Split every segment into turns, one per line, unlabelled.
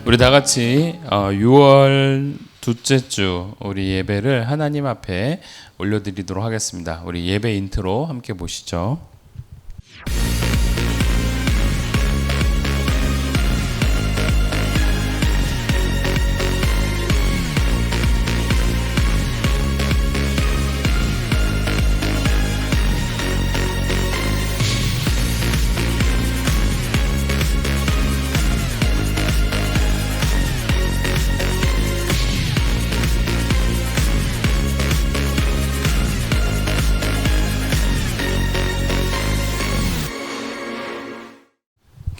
우리 다 같이 6월 둘째 주 우리 예배를 하나님 앞에 올려드리도록 하겠습니다. 우리 예배 인트로 함께 보시죠.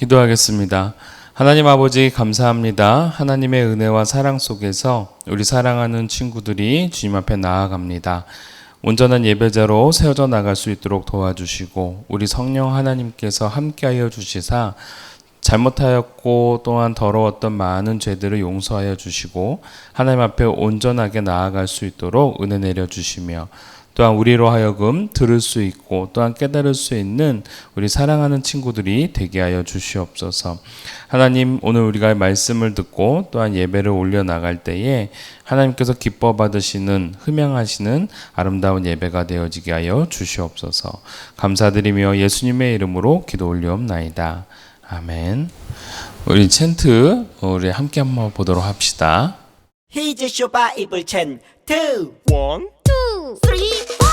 기도하겠습니다. 하나님 아버지 감사합니다. 하나님의 은혜와 사랑 속에서 우리 사랑하는 친구들이 주님 앞에 나아갑니다. 온전한 예배자로 세워져 나갈 수 있도록 도와주시고 우리 성령 하나님께서 함께하여 주시사 잘못하였고 또한 더러웠던 많은 죄들을 용서하여 주시고 하나님 앞에 온전하게 나아갈 수 있도록 은혜 내려주시며 또한 우리로 하여금 들을 수 있고 또한 깨달을 수 있는 우리 사랑하는 친구들이 되게 하여 주시옵소서. 하나님, 오늘 우리가 말씀을 듣고 또한 예배를 올려나갈 때에 하나님께서 기뻐 받으시는 흠양하시는 아름다운 예배가 되어지게 하여 주시옵소서. 감사드리며 예수님의 이름으로 기도 올리옵나이다. 아멘. 우리 챈트 우리 함께 한번 보도록 합시다.
히즈 쇼바 이블 챈트
1, 2, 3, 4.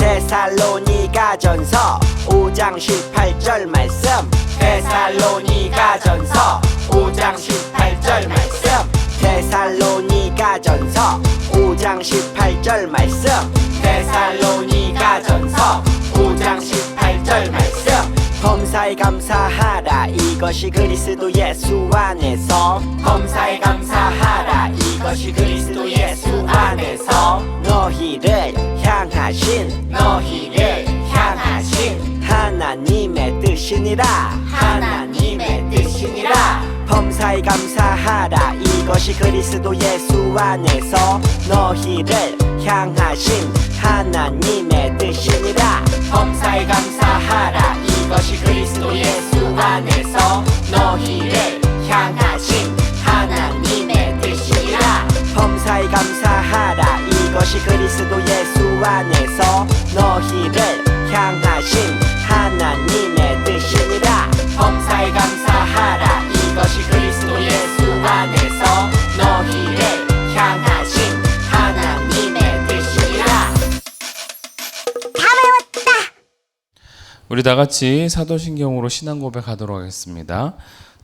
데살로니가전서 5장 18절 말씀 데살로니가전서 5장 18절 말씀 데살로니가전서 5장 18절 말씀 데살로니가전서 5장 18절 말씀 범사에 감사하라 이것이 그리스도 예수 안에서 범사에 감사하라 이것이 그리스도 예수 안에서 너희를 향하신 하나님의 뜻이니라 하나님의 뜻이니라 범사에 감사하라 이것이 그리스도 예수 안에서 너희를 향하신 하나님의 뜻이니라 범사에 감사하라 이것이 그리스도 예수 안에서 너희를 향하신 하나님의 뜻이니라 범사에 감사하라 이것이 그리스도 예수 안에서 너희를 향하신 하나님의 뜻이니라 범사에 감사하라 이것이 그리스도 예수 안에서 너희를 향하신 하나님의 뜻이니라.
다 외웠다.
우리 다 같이 사도신경으로 신앙 고백하도록 하겠습니다.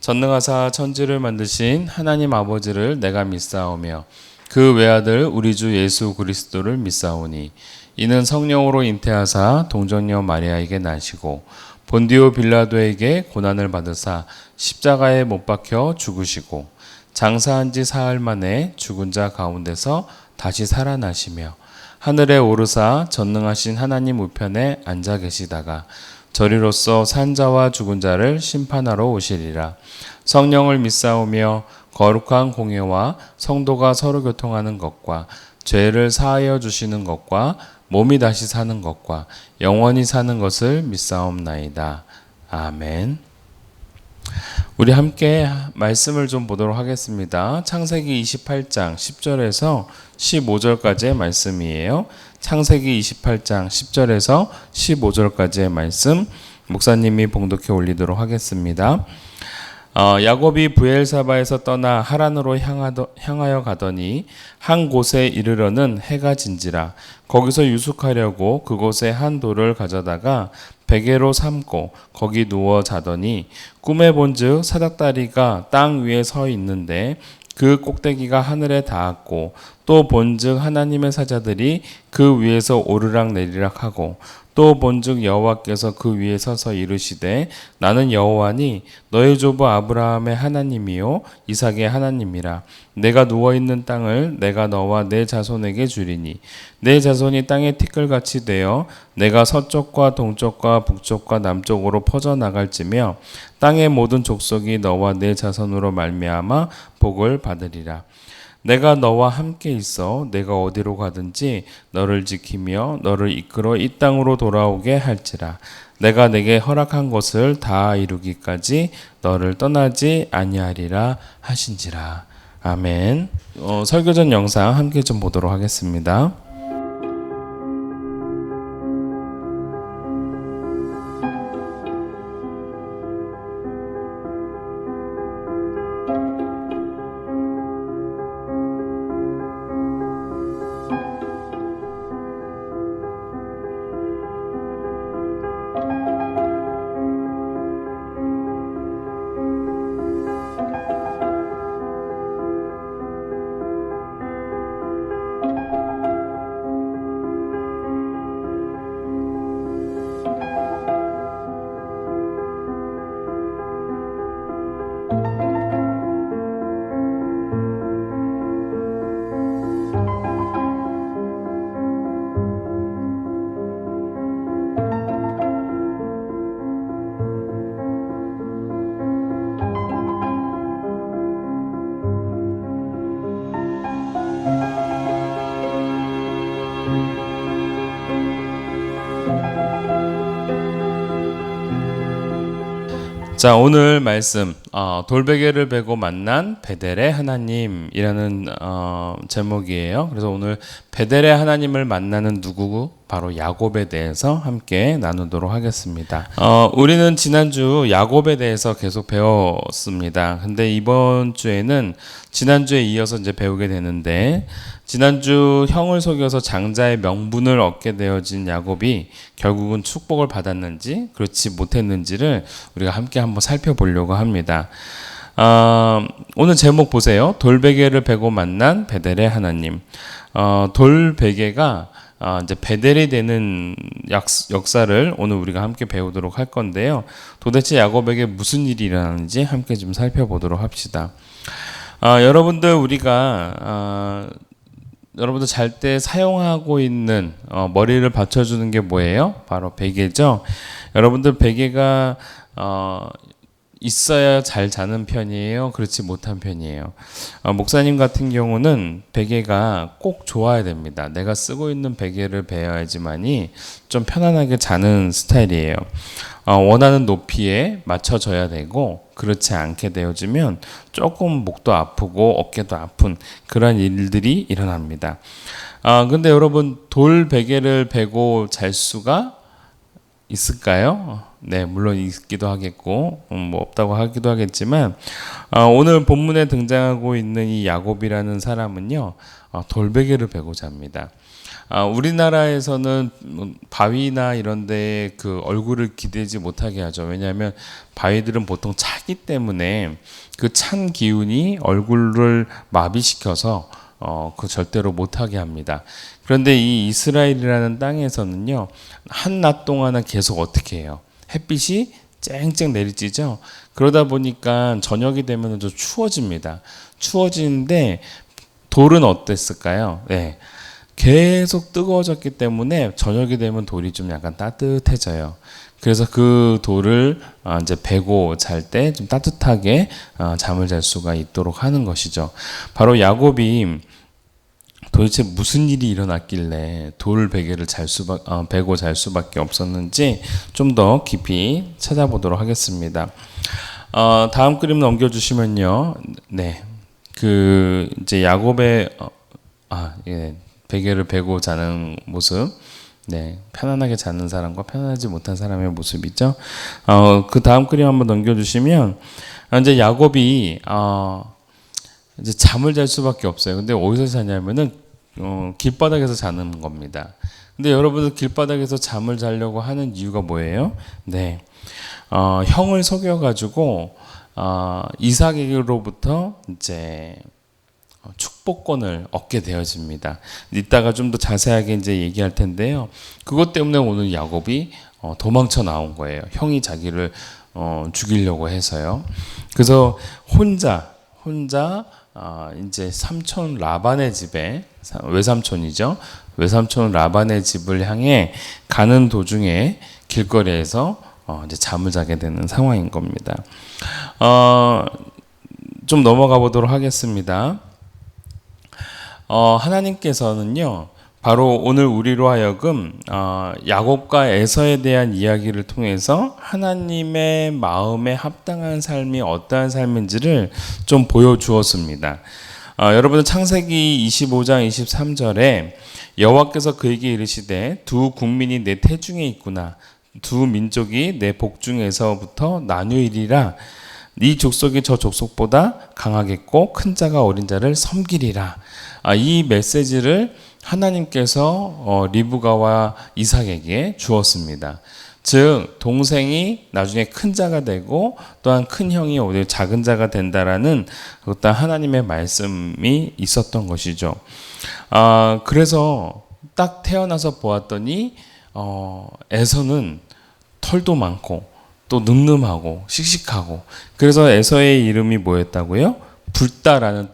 전능하사 천지를 만드신 하나님 아버지를 내가 믿사오며 그 외아들 우리 주 예수 그리스도를 믿사오니 이는 성령으로 잉태하사 동정녀 마리아에게 나시고 본디오 빌라도에게 고난을 받으사 십자가에 못 박혀 죽으시고 장사한 지 사흘 만에 죽은 자 가운데서 다시 살아나시며 하늘에 오르사 전능하신 하나님 우편에 앉아 계시다가 저리로서 산 자와 죽은 자를 심판하러 오시리라. 성령을 믿사오며 거룩한 공예와 성도가 서로 교통하는 것과 죄를 사하여 주시는 것과 몸이 다시 사는 것과 영원히 사는 것을 믿사옵나이다. 아멘. 우리 함께 말씀을 좀 보도록 하겠습니다. 창세기 28장 10절에서 15절까지의 말씀이에요. 창세기 28장 10절에서 15절까지의 말씀 목사님이 봉독해 올리도록 하겠습니다. 야곱이 브엘사바에서 떠나 하란으로 향하여 가더니 한 곳에 이르러는 해가 진지라 거기서 유숙하려고 그곳에 한 돌을 가져다가 베개로 삼고 거기 누워 자더니 꿈에 본즉 사닥다리가 땅 위에 서 있는데 그 꼭대기가 하늘에 닿았고 또 본즉 하나님의 사자들이 그 위에서 오르락 내리락 하고 또 본즉 여호와께서 그 위에 서서 이르시되 나는 여호와니 너의 조부 아브라함의 하나님이요 이삭의 하나님이라 내가 누워있는 땅을 내가 너와 내 자손에게 주리니 내 자손이 땅의 티끌같이 되어 내가 서쪽과 동쪽과 북쪽과 남쪽으로 퍼져나갈지며 땅의 모든 족속이 너와 내 자손으로 말미암아 복을 받으리라. 내가 너와 함께 있어 내가 어디로 가든지 너를 지키며 너를 이끌어 이 땅으로 돌아오게 할지라. 내가 내게 허락한 것을 다 이루기까지 너를 떠나지 아니하리라 하신지라. 아멘. 설교 전 영상 함께 좀 보도록 하겠습니다. 자, 오늘 말씀 돌베개를 베고 만난 베델의 하나님이라는 제목이에요. 그래서 오늘 베델의 하나님을 만나는 누구고 바로 야곱에 대해서 함께 나누도록 하겠습니다. 우리는 지난주 야곱에 대해서 계속 배웠습니다. 근데 이번 주에는 지난주에 이어서 이제 배우게 되는데, 지난주 형을 속여서 장자의 명분을 얻게 되어진 야곱이 결국은 축복을 받았는지 그렇지 못했는지를 우리가 함께 한번 살펴보려고 합니다. 오늘 제목 보세요. 돌베개를 베고 만난 베델의 하나님. 돌베개가 이제 베델이 되는 역사를 오늘 우리가 함께 배우도록 할 건데요. 도대체 야곱에게 무슨 일이 일어나는지 함께 좀 살펴보도록 합시다. 여러분들 여러분들 잘 때 사용하고 있는 머리를 받쳐주는 게 뭐예요? 바로 베개죠. 여러분들 베개가 있어야 잘 자는 편이에요? 그렇지 못한 편이에요? 목사님 같은 경우는 베개가 꼭 좋아야 됩니다. 내가 쓰고 있는 베개를 베어야지만이 좀 편안하게 자는 스타일이에요. 원하는 높이에 맞춰져야 되고, 그렇지 않게 되어지면 조금 목도 아프고 어깨도 아픈 그런 일들이 일어납니다. 근데 여러분, 돌 베개를 베고 잘 수가 있을까요? 네, 물론 있기도 하겠고 뭐 없다고 하기도 하겠지만, 오늘 본문에 등장하고 있는 이 야곱이라는 사람은요, 돌베개를 베고 잡니다. 우리나라에서는 바위나 이런 데에 그 얼굴을 기대지 못하게 하죠. 왜냐하면 바위들은 보통 차기 때문에 그 찬 기운이 얼굴을 마비시켜서 그 절대로 못하게 합니다. 그런데 이 이스라엘이라는 땅에서는요, 한낮 동안은 계속 어떻게 해요? 햇빛이 쨍쨍 내리쬐죠. 그러다 보니까 저녁이 되면 좀 추워집니다. 추워지는데 돌은 어땠을까요? 네. 계속 뜨거워졌기 때문에 저녁이 되면 돌이 좀 약간 따뜻해져요. 그래서 그 돌을 이제 베고 잘 때 좀 따뜻하게 잠을 잘 수가 있도록 하는 것이죠. 바로 야곱이 도대체 무슨 일이 일어났길래 돌 베개를 베고 잘 수밖에 없었는지 좀 더 깊이 찾아보도록 하겠습니다. 다음 그림 넘겨주시면요, 네, 그 이제 야곱의 베개를 베고 자는 모습, 네, 편안하게 자는 사람과 편안하지 못한 사람의 모습이죠. 그 다음 그림 한번 넘겨주시면, 이제 야곱이 이제 잠을 잘 수밖에 없어요. 근데 어디서 자냐면은 길바닥에서 자는 겁니다. 근데 여러분들 길바닥에서 잠을 자려고 하는 이유가 뭐예요? 네, 형을 속여가지고 이삭에게로부터 이제 축복권을 얻게 되어집니다. 이따가 좀 더 자세하게 이제 얘기할 텐데요. 그것 때문에 오늘 야곱이 도망쳐 나온 거예요. 형이 자기를 죽이려고 해서요. 그래서 혼자 이제 삼촌 라반의 집에, 외삼촌이죠. 외삼촌 라반의 집을 향해 가는 도중에 길거리에서 이제 잠을 자게 되는 상황인 겁니다. 좀 넘어가 보도록 하겠습니다. 하나님께서는요, 바로 오늘 우리로 하여금 야곱과 에서에 대한 이야기를 통해서 하나님의 마음에 합당한 삶이 어떠한 삶인지를 좀 보여주었습니다. 여러분은 창세기 25장 23절에 여호와께서 그에게 이르시되 두 국민이 내 태중에 있구나. 두 민족이 내 복중에서부터 나뉘리라. 네 족속이 저 족속보다 강하겠고 큰 자가 어린 자를 섬기리라. 이 메시지를 하나님께서 리브가와 이삭에게 주었습니다. 즉 동생이 나중에 큰 자가 되고 또한 큰 형이 오히려 작은 자가 된다라는 어떤 하나님의 말씀이 있었던 것이죠. 그래서 딱 태어나서 보았더니 에서는 털도 많고 또 늠름하고 씩씩하고, 그래서 에서의 이름이 뭐였다고요? 붉다라는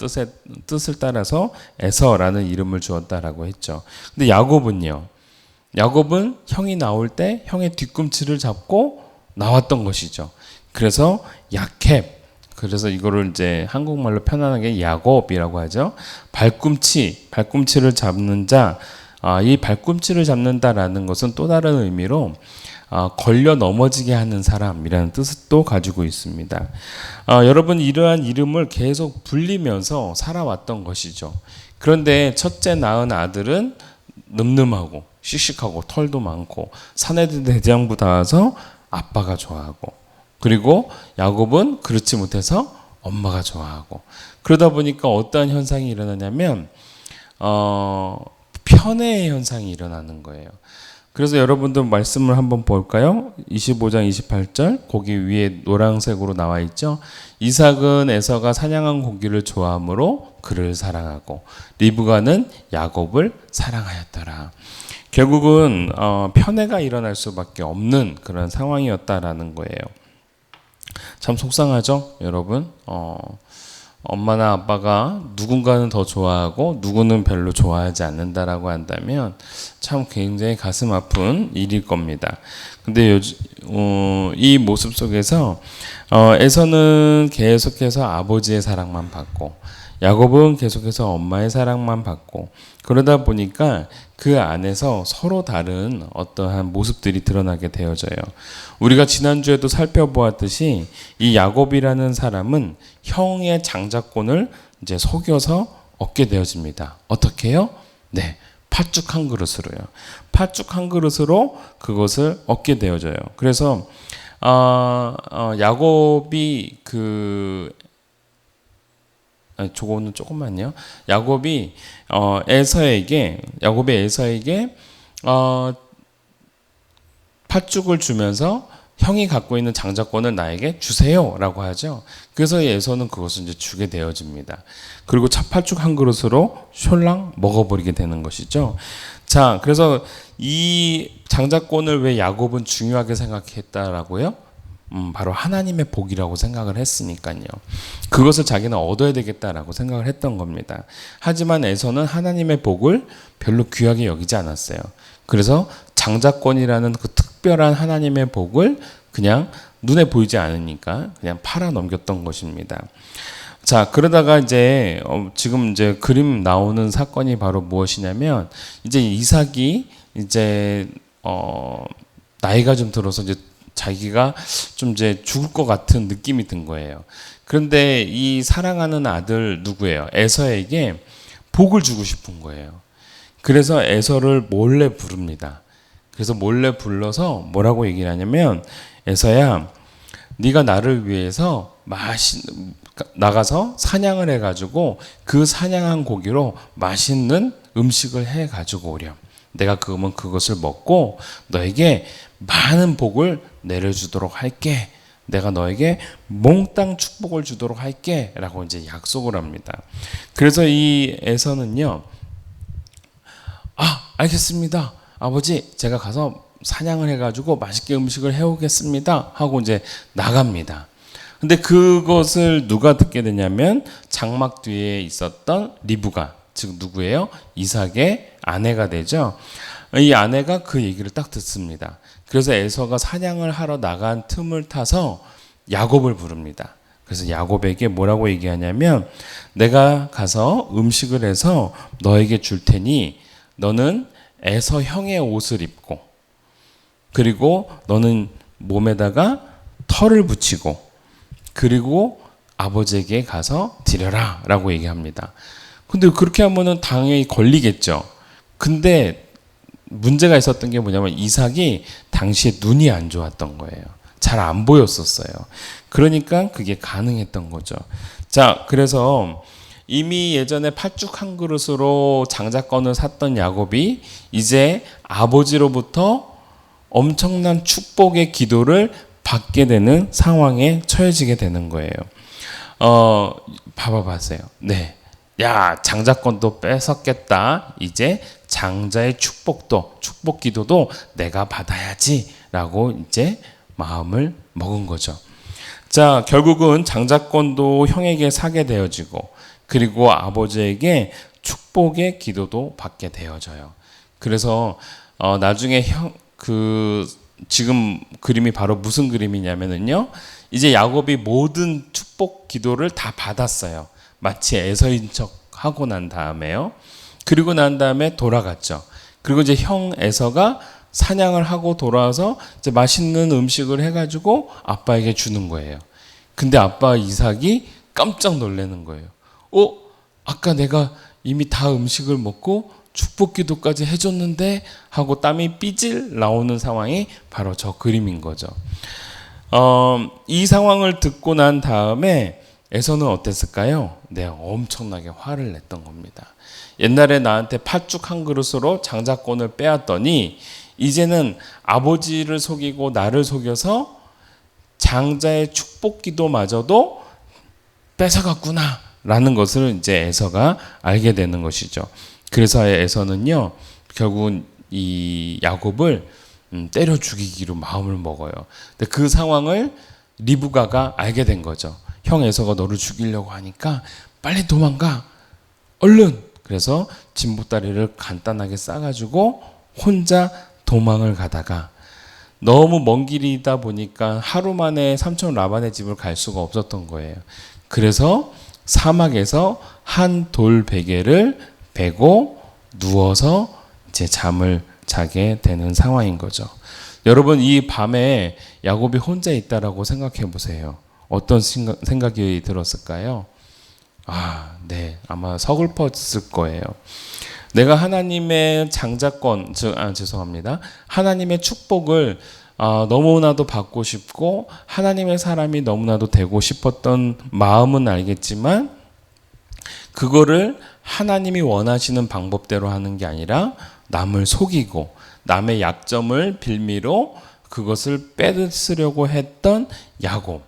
뜻을 따라서 에서라는 이름을 주었다라고 했죠. 근데 야곱은요? 야곱은 형이 나올 때 형의 뒤꿈치를 잡고 나왔던 것이죠. 그래서 야캡, 그래서 이거를 이제 한국말로 편안하게 야곱이라고 하죠. 발꿈치를 잡는 자. 이 발꿈치를 잡는다라는 것은 또 다른 의미로 걸려 넘어지게 하는 사람이라는 뜻도 가지고 있습니다. 여러분, 이러한 이름을 계속 불리면서 살아왔던 것이죠. 그런데 첫째 낳은 아들은 늠름하고 씩씩하고 털도 많고 사내들 대장부 닿아서 아빠가 좋아하고, 그리고 야곱은 그렇지 못해서 엄마가 좋아하고, 그러다 보니까 어떠한 현상이 일어나냐면 편애의 현상이 일어나는 거예요. 그래서 여러분들 말씀을 한번 볼까요? 25장 28절 거기 위에 노란색으로 나와 있죠. 이삭은 에서가 사냥한 고기를 좋아하므로 그를 사랑하고 리브가는 야곱을 사랑하였더라. 결국은 편애가 일어날 수밖에 없는 그런 상황이었다라는 거예요. 참 속상하죠, 여러분. 엄마나 아빠가 누군가는 더 좋아하고 누구는 별로 좋아하지 않는다라고 한다면 참 굉장히 가슴 아픈 일일 겁니다. 근데 이 모습 속에서 에서는 계속해서 아버지의 사랑만 받고 야곱은 계속해서 엄마의 사랑만 받고, 그러다 보니까 그 안에서 서로 다른 어떠한 모습들이 드러나게 되어져요. 우리가 지난주에도 살펴보았듯이 이 야곱이라는 사람은 형의 장자권을 이제 속여서 얻게 되어집니다. 어떻게요? 네, 팥죽 한 그릇으로요. 팥죽 한 그릇으로 그것을 얻게 되어져요. 그래서 야곱이 저거는 조금만요. 야곱이 에서에게 팥죽을 주면서 형이 갖고 있는 장자권을 나에게 주세요라고 하죠. 그래서 에서는 그것을 이제 주게 되어집니다. 그리고 팥죽 한 그릇으로 숄랑 먹어버리게 되는 것이죠. 자, 그래서 이 장자권을 왜 야곱은 중요하게 생각했다라고요? 바로 하나님의 복이라고 생각을 했으니까요. 그것을 자기는 얻어야 되겠다라고 생각을 했던 겁니다. 하지만 에서는 하나님의 복을 별로 귀하게 여기지 않았어요. 그래서 장자권이라는 그 특별한 하나님의 복을 그냥 눈에 보이지 않으니까 그냥 팔아 넘겼던 것입니다. 자, 그러다가 이제 지금 이제 그림 나오는 사건이 바로 무엇이냐면, 이제 이삭이 이제 나이가 좀 들어서 이제 자기가 좀 이제 죽을 것 같은 느낌이 든 거예요. 그런데 이 사랑하는 아들 누구예요? 에서에게 복을 주고 싶은 거예요. 그래서 에서를 몰래 부릅니다. 그래서 몰래 불러서 뭐라고 얘기를 하냐면, 에서야, 네가 나를 위해서 나가서 사냥을 해가지고 그 사냥한 고기로 맛있는 음식을 해가지고 오렴. 내가 그러면 그것을 먹고 너에게 많은 복을 내려주도록 할게. 내가 너에게 몽땅 축복을 주도록 할게. 라고 이제 약속을 합니다. 그래서 이 에서는요, 알겠습니다. 아버지, 제가 가서 사냥을 해가지고 맛있게 음식을 해오겠습니다. 하고 이제 나갑니다. 근데 그것을 누가 듣게 되냐면 장막 뒤에 있었던 리브가, 즉 누구예요? 이삭의 아내가 되죠. 이 아내가 그 얘기를 딱 듣습니다. 그래서 에서가 사냥을 하러 나간 틈을 타서 야곱을 부릅니다. 그래서 야곱에게 뭐라고 얘기하냐면 내가 가서 음식을 해서 너에게 줄 테니 너는 에서 형의 옷을 입고 그리고 너는 몸에다가 털을 붙이고 그리고 아버지에게 가서 드려라 라고 얘기합니다. 근데 그렇게 하면은 당연히 걸리겠죠. 근데 문제가 있었던 게 뭐냐면 이삭이 당시에 눈이 안 좋았던 거예요. 잘 안 보였었어요. 그러니까 그게 가능했던 거죠. 자, 그래서 이미 예전에 팥죽 한 그릇으로 장자권을 샀던 야곱이 이제 아버지로부터 엄청난 축복의 기도를 받게 되는 상황에 처해지게 되는 거예요. 봐봐세요. 네. 야, 장자권도 뺏었겠다. 이제 장자의 축복 기도도 내가 받아야지. 라고 이제 마음을 먹은 거죠. 자, 결국은 장자권도 형에게 사게 되어지고, 그리고 아버지에게 축복의 기도도 받게 되어져요. 그래서, 나중에 지금 그림이 바로 무슨 그림이냐면요. 이제 야곱이 모든 축복 기도를 다 받았어요. 마치 에서인 척 하고 난 다음에요. 그리고 난 다음에 돌아갔죠. 그리고 이제 형 에서가 사냥을 하고 돌아와서 이제 맛있는 음식을 해가지고 아빠에게 주는 거예요. 근데 아빠 이삭이 깜짝 놀라는 거예요. 아까 내가 이미 다 음식을 먹고 축복 기도까지 해줬는데 하고 땀이 삐질 나오는 상황이 바로 저 그림인 거죠. 이 상황을 듣고 난 다음에 에서는 어땠을까요? 네, 엄청나게 화를 냈던 겁니다. 옛날에 나한테 팥죽 한 그릇으로 장자권을 빼앗더니 이제는 아버지를 속이고 나를 속여서 장자의 축복 기도마저도 뺏어갔구나 라는 것을 이제 에서가 알게 되는 것이죠. 그래서 에서는요, 결국은 이 야곱을 때려 죽이기로 마음을 먹어요. 근데 그 상황을 리브가가 알게 된 거죠. 형 에서가 너를 죽이려고 하니까 빨리 도망가. 얼른. 그래서 진보다리를 간단하게 싸가지고 혼자 도망을 가다가 너무 먼 길이다 보니까 하루 만에 삼촌 라반의 집을 갈 수가 없었던 거예요. 그래서 사막에서 한 돌 베개를 베고 누워서 이제 잠을 자게 되는 상황인 거죠. 여러분, 이 밤에 야곱이 혼자 있다라고 생각해 보세요. 어떤 생각이 들었을까요? 네, 아마 서글펐을 거예요. 내가 하나님의 장자권, 죄송합니다. 하나님의 축복을 너무나도 받고 싶고 하나님의 사람이 너무나도 되고 싶었던 마음은 알겠지만 그거를 하나님이 원하시는 방법대로 하는 게 아니라 남을 속이고 남의 약점을 빌미로 그것을 뺏으려고 했던 야곱.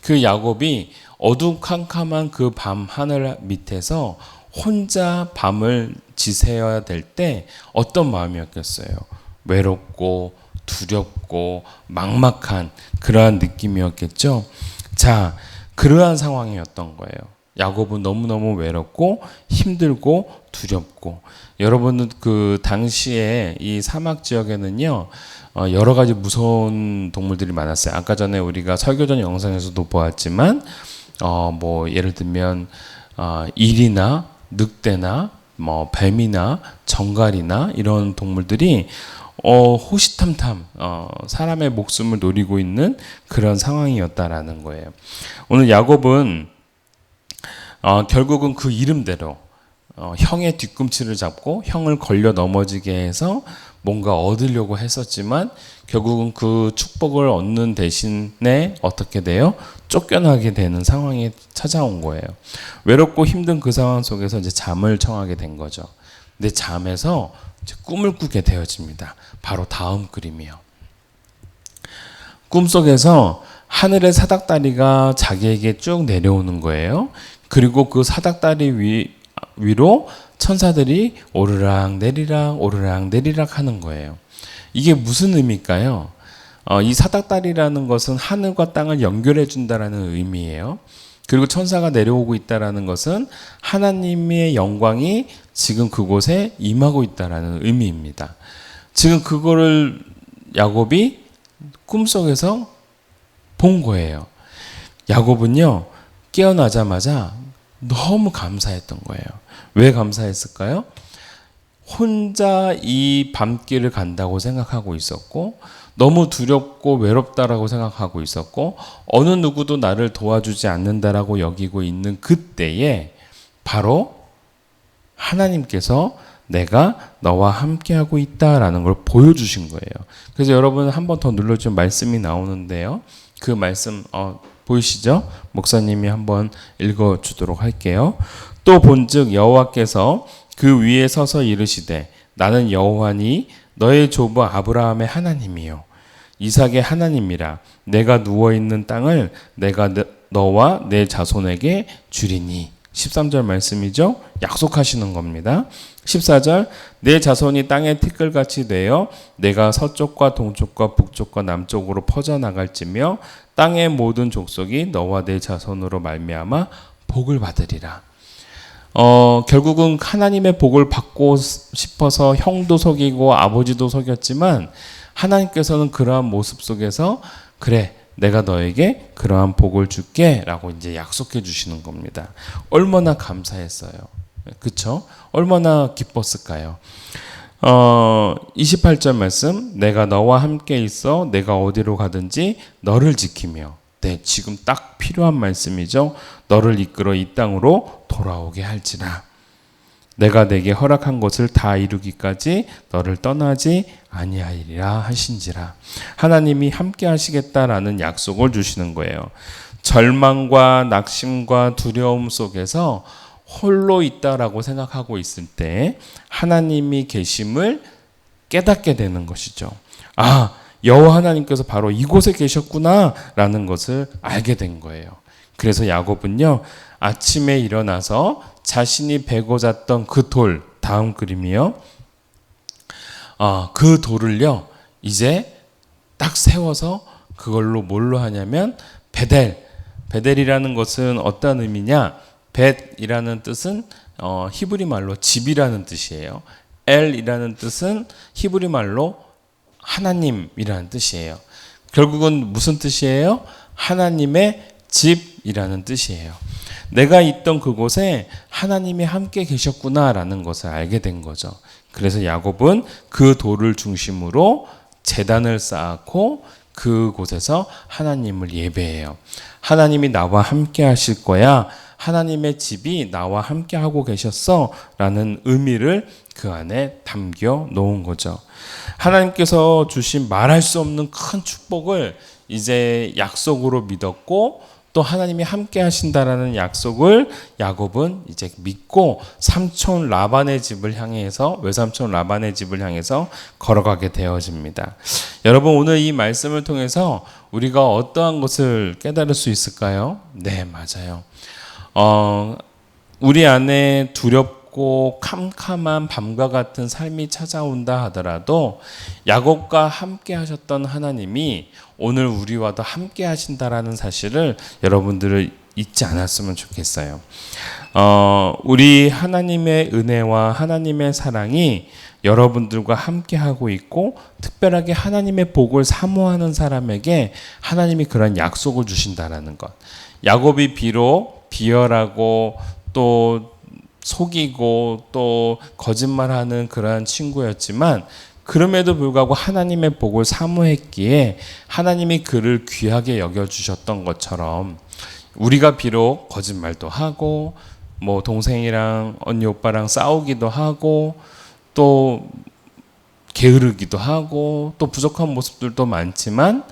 그 야곱이 어두컴컴한 그 밤 하늘 밑에서 혼자 밤을 지새워야 될 때 어떤 마음이었겠어요? 외롭고 두렵고 막막한 그러한 느낌이었겠죠. 자, 그러한 상황이었던 거예요. 야곱은 너무너무 외롭고 힘들고 두렵고, 여러분은 그 당시에 이 사막 지역에는요 여러 가지 무서운 동물들이 많았어요. 아까 전에 우리가 설교전 영상에서도 보았지만 뭐 예를 들면 일이나 늑대나 뭐 뱀이나 정갈이나 이런 동물들이 호시탐탐 사람의 목숨을 노리고 있는 그런 상황이었다라는 거예요. 오늘 야곱은 결국은 그 이름대로 형의 뒤꿈치를 잡고 형을 걸려 넘어지게 해서 뭔가 얻으려고 했었지만 결국은 그 축복을 얻는 대신에 어떻게 돼요? 쫓겨나게 되는 상황이 찾아온 거예요. 외롭고 힘든 그 상황 속에서 이제 잠을 청하게 된 거죠. 근데 잠에서 이제 꿈을 꾸게 되어집니다. 바로 다음 그림이요. 꿈속에서 하늘의 사닥다리가 자기에게 쭉 내려오는 거예요. 그리고 그 사닥다리 위로 천사들이 오르락 내리락 하는 거예요. 이게 무슨 의미일까요? 이 사닥다리라는 것은 하늘과 땅을 연결해 준다라는 의미예요. 그리고 천사가 내려오고 있다라는 것은 하나님의 영광이 지금 그곳에 임하고 있다라는 의미입니다. 지금 그거를 야곱이 꿈속에서 본 거예요. 야곱은요, 깨어나자마자 너무 감사했던 거예요. 왜 감사했을까요? 혼자 이 밤길을 간다고 생각하고 있었고, 너무 두렵고 외롭다라고 생각하고 있었고, 어느 누구도 나를 도와주지 않는다라고 여기고 있는 그때에 바로 하나님께서 내가 너와 함께하고 있다라는 걸 보여주신 거예요. 그래서 여러분 한 번 더 눌러주면 말씀이 나오는데요. 그 말씀 보이시죠? 목사님이 한번 읽어주도록 할게요. 또 본즉 여호와께서 그 위에 서서 이르시되 나는 여호와니 너의 조부 아브라함의 하나님이요 이삭의 하나님이라. 내가 누워있는 땅을 내가 너와 내 자손에게 주리니. 13절 말씀이죠. 약속하시는 겁니다. 14절 내 자손이 땅의 티끌같이 되어 내가 서쪽과 동쪽과 북쪽과 남쪽으로 퍼져나갈지며 땅의 모든 족속이 너와 내 자손으로 말미암아 복을 받으리라. 결국은 하나님의 복을 받고 싶어서 형도 속이고 아버지도 속였지만 하나님께서는 그러한 모습 속에서 그래 내가 너에게 그러한 복을 줄게 라고 이제 약속해 주시는 겁니다. 얼마나 감사했어요. 그쵸? 얼마나 기뻤을까요? 28절 말씀 내가 너와 함께 있어 내가 어디로 가든지 너를 지키며. 네, 지금 딱 필요한 말씀이죠. 너를 이끌어 이 땅으로 돌아오게 할지라. 내가 내게 허락한 것을 다 이루기까지 너를 떠나지 아니하리라 하신지라. 하나님이 함께 하시겠다라는 약속을 주시는 거예요. 절망과 낙심과 두려움 속에서 홀로 있다라고 생각하고 있을 때 하나님이 계심을 깨닫게 되는 것이죠. 아, 여호와 하나님께서 바로 이곳에 계셨구나라는 것을 알게 된 거예요. 그래서 야곱은요, 아침에 일어나서 자신이 베고 잤던 그 돌, 다음 그림이요. 그 돌을요, 이제 딱 세워서 그걸로 뭘로 하냐면 베델이라는 것은 어떤 의미냐? 벳이라는 뜻은 히브리 말로 집이라는 뜻이에요. 엘이라는 뜻은 히브리 말로 하나님이라는 뜻이에요. 결국은 무슨 뜻이에요? 하나님의 집이라는 뜻이에요. 내가 있던 그곳에 하나님이 함께 계셨구나라는 것을 알게 된 거죠. 그래서 야곱은 그 돌을 중심으로 제단을 쌓고 그곳에서 하나님을 예배해요. 하나님이 나와 함께 하실 거야. 하나님의 집이 나와 함께 하고 계셨어 라는 의미를 그 안에 담겨 놓은 거죠. 하나님께서 주신 말할 수 없는 큰 축복을 이제 약속으로 믿었고, 또 하나님이 함께 하신다라는 약속을 야곱은 이제 믿고 삼촌 라반의 집을 향해서, 외삼촌 라반의 집을 향해서 걸어가게 되어집니다. 여러분, 오늘 이 말씀을 통해서 우리가 어떠한 것을 깨달을 수 있을까요? 네, 맞아요. 우리 안에 두렵고 캄캄한 밤과 같은 삶이 찾아온다 하더라도 야곱과 함께 하셨던 하나님이 오늘 우리와도 함께 하신다라는 사실을 여러분들을 잊지 않았으면 좋겠어요. 우리 하나님의 은혜와 하나님의 사랑이 여러분들과 함께 하고 있고, 특별하게 하나님의 복을 사모하는 사람에게 하나님이 그런 약속을 주신다라는 것. 야곱이 비록 비열하고 또 속이고 또 거짓말하는 그러한 친구였지만, 그럼에도 불구하고 하나님의 복을 사모했기에 하나님이 그를 귀하게 여겨주셨던 것처럼, 우리가 비록 거짓말도 하고 뭐 동생이랑 언니 오빠랑 싸우기도 하고 또 게으르기도 하고 또 부족한 모습들도 많지만,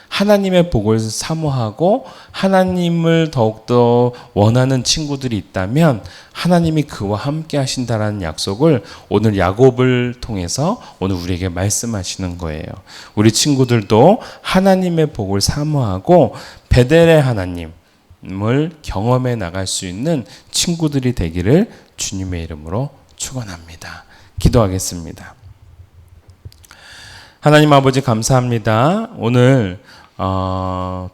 하나님의 복을 사모하고 하나님을 더욱더 원하는 친구들이 있다면 하나님이 그와 함께 하신다라는 약속을 오늘 야곱을 통해서 오늘 우리에게 말씀하시는 거예요. 우리 친구들도 하나님의 복을 사모하고 베델의 하나님을 경험해 나갈 수 있는 친구들이 되기를 주님의 이름으로 축원합니다. 기도하겠습니다. 하나님 아버지, 감사합니다. 오늘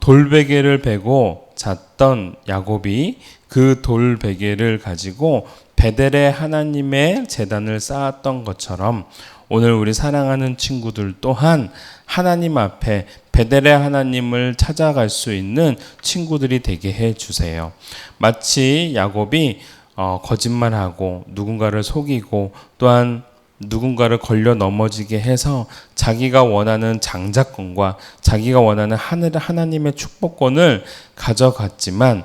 돌베개를 베고 잤던 야곱이 그 돌베개를 가지고 베델의 하나님의 제단을 쌓았던 것처럼, 오늘 우리 사랑하는 친구들 또한 하나님 앞에 베델의 하나님을 찾아갈 수 있는 친구들이 되게 해 주세요. 마치 야곱이 거짓말하고 누군가를 속이고 또한 누군가를 걸려 넘어지게 해서 자기가 원하는 장자권과 자기가 원하는 하나님의 축복권을 가져갔지만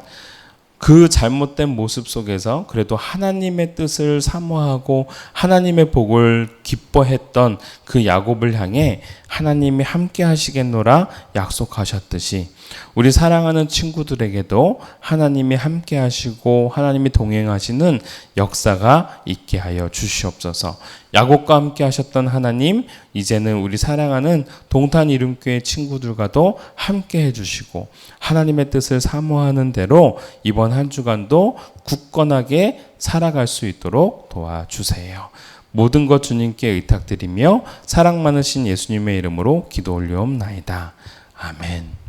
그 잘못된 모습 속에서 그래도 하나님의 뜻을 사모하고 하나님의 복을 기뻐했던 그 야곱을 향해 하나님이 함께 하시겠노라 약속하셨듯이 우리 사랑하는 친구들에게도 하나님이 함께 하시고 하나님이 동행하시는 역사가 있게 하여 주시옵소서. 야곱과 함께 하셨던 하나님, 이제는 우리 사랑하는 동탄 이름교회 친구들과도 함께 해주시고 하나님의 뜻을 사모하는 대로 이번 한 주간도 굳건하게 살아갈 수 있도록 도와주세요. 모든 것 주님께 의탁드리며 사랑 많으신 예수님의 이름으로 기도 올려옵나이다. 아멘.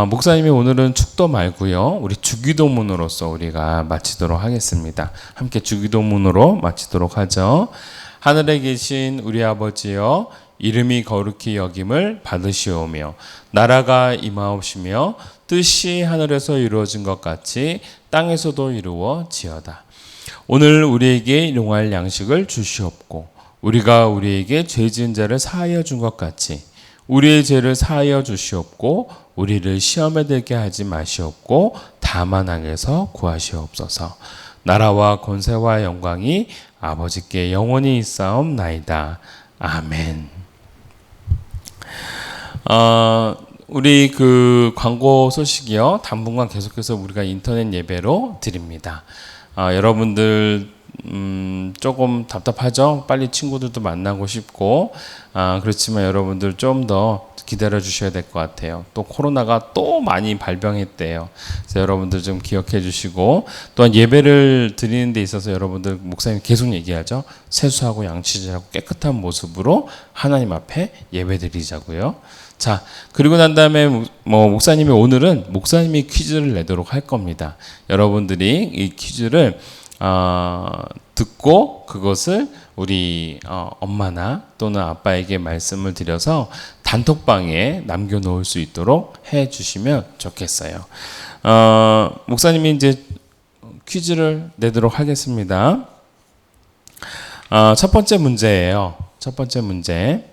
목사님이 오늘은 축도 말고요. 우리 주기도문으로서 우리가 마치도록 하겠습니다. 함께 주기도문으로 마치도록 하죠. 하늘에 계신 우리 아버지여, 이름이 거룩히 여김을 받으시오며 나라가 임하옵시며 뜻이 하늘에서 이루어진 것 같이 땅에서도 이루어지어다. 오늘 우리에게 일용할 양식을 주시옵고 우리가 우리에게 죄 지은 자를 사하여 준 것 같이 우리의 죄를 사하여 주시옵고 우리를 시험에 들게 하지 마시옵고 다만 악에서 구하시옵소서. 나라와 권세와 영광이 아버지께 영원히 있사옵나이다. 아멘. 우리 그 광고 소식이요. 당분간 계속해서 우리가 인터넷 예배로 드립니다. 여러분들 조금 답답하죠? 빨리 친구들도 만나고 싶고 그렇지만 여러분들 좀 더 기다려 주셔야 될 것 같아요. 또 코로나가 또 많이 발병했대요. 그래서 여러분들 좀 기억해 주시고 또한 예배를 드리는 데 있어서 여러분들 목사님 계속 얘기하죠. 세수하고 양치질하고 깨끗한 모습으로 하나님 앞에 예배 드리자고요. 자, 그리고 난 다음에 목사님이 오늘은 목사님이 퀴즈를 내도록 할 겁니다. 여러분들이 이 퀴즈를 듣고 그것을 우리 엄마나 또는 아빠에게 말씀을 드려서 단톡방에 남겨놓을 수 있도록 해주시면 좋겠어요. 목사님이 이제 퀴즈를 내도록 하겠습니다. 첫 번째 문제예요. 첫 번째 문제.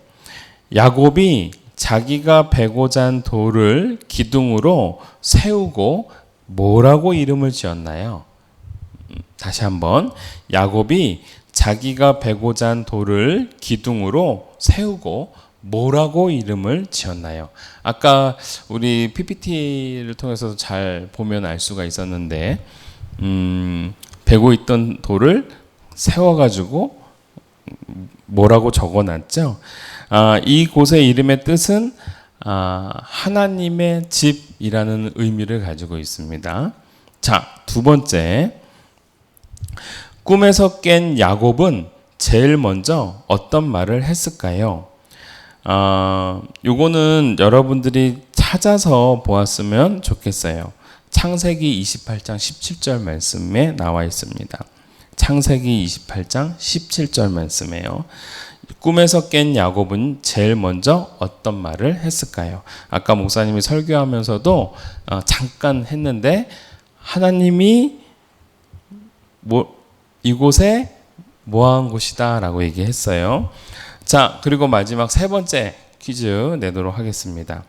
야곱이 자기가 베고 잔 돌을 기둥으로 세우고 뭐라고 이름을 지었나요? 다시 한번. 야곱이 자기가 베고 잔 돌을 기둥으로 세우고 뭐라고 이름을 지었나요? 아까 우리 PPT를 통해서 잘 보면 알 수가 있었는데 베고 있던 돌을 세워가지고 뭐라고 적어놨죠? 이곳의 이름의 뜻은 하나님의 집이라는 의미를 가지고 있습니다. 자, 두 번째. 꿈에서 깬 야곱은 제일 먼저 어떤 말을 했을까요? 요거는 여러분들이 찾아서 보았으면 좋겠어요. 창세기 28장 17절 말씀에 나와 있습니다. 창세기 28장 17절 말씀에요. 꿈에서 깬 야곱은 제일 먼저 어떤 말을 했을까요? 아까 목사님이 설교하면서도 잠깐 했는데 하나님이 이곳에 뭐한 곳이다 라고 얘기했어요. 자, 그리고 마지막 세 번째 퀴즈 내도록 하겠습니다.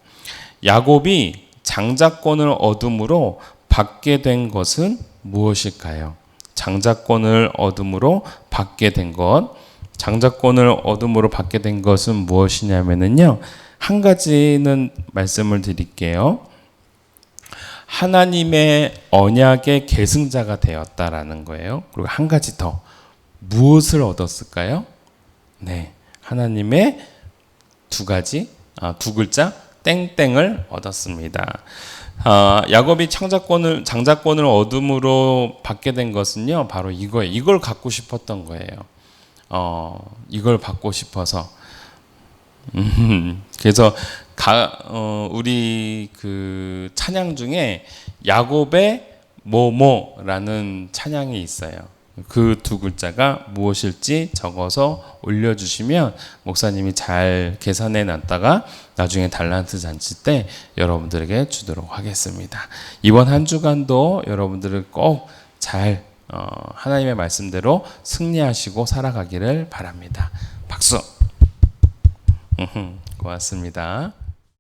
야곱이 장자권을 얻음으로 받게 된 것은 무엇일까요? 장자권을 얻음으로 받게 된 것. 장자권을 얻음으로 받게 된 것은 무엇이냐면요. 한 가지는 말씀을 드릴게요. 하나님의 언약의 계승자가 되었다라는 거예요. 그리고 한 가지 더. 무엇을 얻었을까요? 네. 하나님의 두 글자 땡땡을 얻었습니다. 야곱이 장자권을 얻음으로 받게 된 것은요, 바로 이거예요. 이걸 갖고 싶었던 거예요. 이걸 받고 싶어서. 그래서 우리 그 찬양 중에 야곱의 뭐뭐라는 찬양이 있어요. 그 두 글자가 무엇일지 적어서 올려주시면 목사님이 잘 계산해 놨다가 나중에 달란트 잔치 때 여러분들에게 주도록 하겠습니다. 이번 한 주간도 여러분들을 꼭 잘 하나님의 말씀대로 승리하시고 살아가기를 바랍니다. 박수. 고맙습니다.